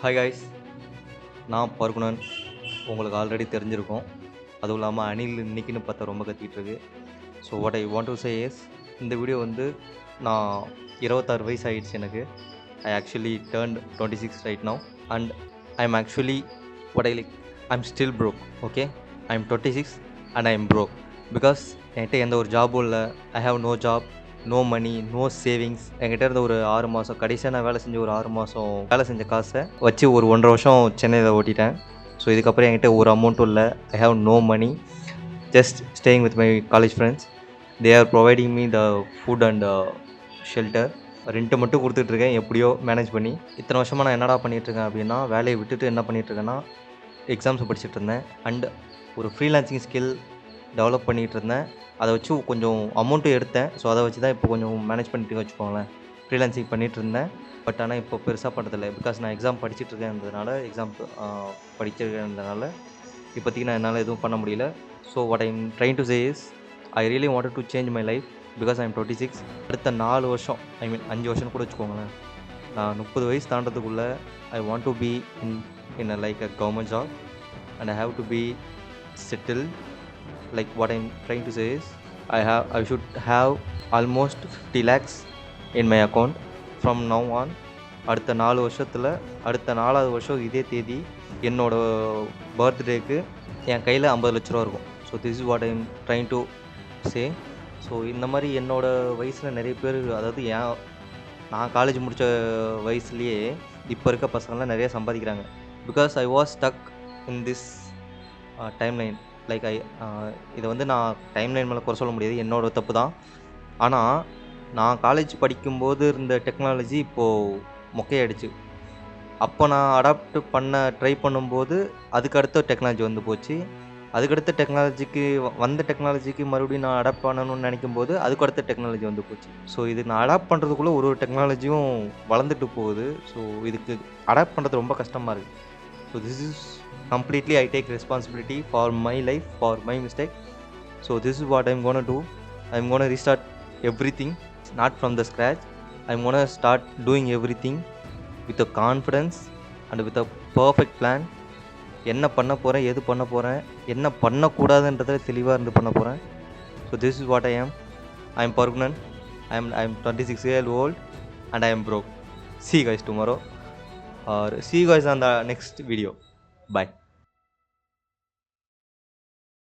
Hi guys, நான் பர்குணன். உங்களுக்கு already தெரிஞ்சிருக்கும். அதுவும் இல்லாமல் அனில் இன்னைக்குன்னு பார்த்தா ரொம்ப கத்திட்டு இருக்கு. So what I want to say is, இந்த வீடியோ வந்து நான் 26 வயசு ஆகிடுச்சு எனக்கு. I actually turned 26 right now and I am actually what I like I am still broke. Okay, I am 26 and I am broke because என்கிட்ட எந்த ஒரு ஜாபும் இல்லை. I have no job, no money, no savings. என்கிட்ட இருந்த ஒரு 6 மாதம் கடைசியாக நான் வேலை செஞ்ச ஒரு 6 மாதம் வேலை செஞ்ச காசை வச்சு ஒரு 1.5 வருஷம் சென்னையில் ஓட்டிட்டேன். ஸோ இதுக்கப்புறம் என்கிட்ட ஒரு அமௌண்ட்டும் இல்லை. I have no money, just staying with my college friends. They are providing me the food and shelter. Rent மட்டும் கொடுத்துட்ருக்கேன் எப்படியோ மேனேஜ் பண்ணி. இத்தனை வருஷமாக நான் என்னடா பண்ணிகிட்ருக்கேன் அப்படின்னா, வேலையை விட்டுட்டு என்ன பண்ணிகிட்ருக்கேன்னா எக்ஸாம்ஸ் படிச்சுட்டு இருந்தேன் அண்ட் ஒரு ஃப்ரீலான்சிங் ஸ்கில் டெவலப் பண்ணிகிட்டு இருந்தேன். அதை வச்சு கொஞ்சம் அமௌண்ட்டும் எடுத்தேன். ஸோ அதை வச்சு தான் இப்போ கொஞ்சம் மேனேஜ் பண்ணிட்டு வச்சுக்கோங்களேன். ஃப்ரீலான்சிங் பண்ணிகிட்டு இருந்தேன். பட் ஆனால் இப்போ பெருசாக பண்ணுறதில்ல. பிகாஸ் நான் எக்ஸாம் படிச்சுட்டு இருக்கேன்றதுனால, எக்ஸாம் படிச்சிருக்கேன்றதுனால இப்போதைக்கு நான் என்னால் எதுவும் பண்ண முடியல. So what I'm trying to say is, I really wanted to change my life because I am 26. அடுத்த 4 வருஷம், ஐ மீன் 5 வருஷம் கூட வச்சுக்கோங்களேன், நான் 30 வயசு தாண்டதுக்குள்ளே I want to be in like a government job and I have to be settle. Like what I'm trying to say is, I should have almost 50 lakhs in my account from now on. அடுத்த 4 வருஷத்தில், அடுத்த 4வது வருஷம் இதே தேதி என்னோட பர்த்டேக்கு என் கையில் 50 லட்ச ரூபா இருக்கும். So this is what I'm trying to say. So இந்த மாதிரி என்னோடய வயசில் நிறைய பேர், அதாவது நான் காலேஜ் முடித்த வயசுலேயே இப்போ இருக்க பசங்கள்லாம் நிறைய சம்பாதிக்கிறாங்க. Because I was stuck in this timeline. Like இதை வந்து நான் டைம்லைன் மேலே குறை சொல்ல முடியாது, என்னோட தப்பு தான். ஆனால் நான் காலேஜ் படிக்கும்போது இருந்த டெக்னாலஜி இப்போது மொக்கையாயிடுச்சு. அப்போ நான் அடாப்ட் பண்ண ட்ரை பண்ணும்போது அதுக்கு அடுத்த டெக்னாலஜி வந்து போச்சு. அதுக்கடுத்த டெக்னாலஜிக்கு வந்த டெக்னாலஜிக்கு மறுபடியும் நான் அடாப்ட் பண்ணணும்னு நினைக்கும் போது அதுக்கு அடுத்த டெக்னாலஜி வந்து போச்சு. ஸோ இது நான் அடாப்ட் பண்ணுறதுக்குள்ளே ஒரு டெக்னாலஜியும் வளர்ந்துட்டு போகுது. ஸோ இதுக்கு அடாப்ட் பண்ணுறது ரொம்ப கஷ்டமாக இருக்குது. So this is completely, I take responsibility for my life, for my mistake. So this is what I'm gonna do. I'm gonna restart everything, not from the scratch. I'm gonna start doing everything with a confidence and with a perfect plan. என்ன பண்ண போகிறேன், எது பண்ண போகிறேன், என்ன பண்ணக்கூடாதுன்றதை தெளிவாக இருந்து பண்ண போகிறேன். So this is what I am. I am Pargunan. I am 26 years old and I am broke. See you guys tomorrow or see you guys on the next video. Bye.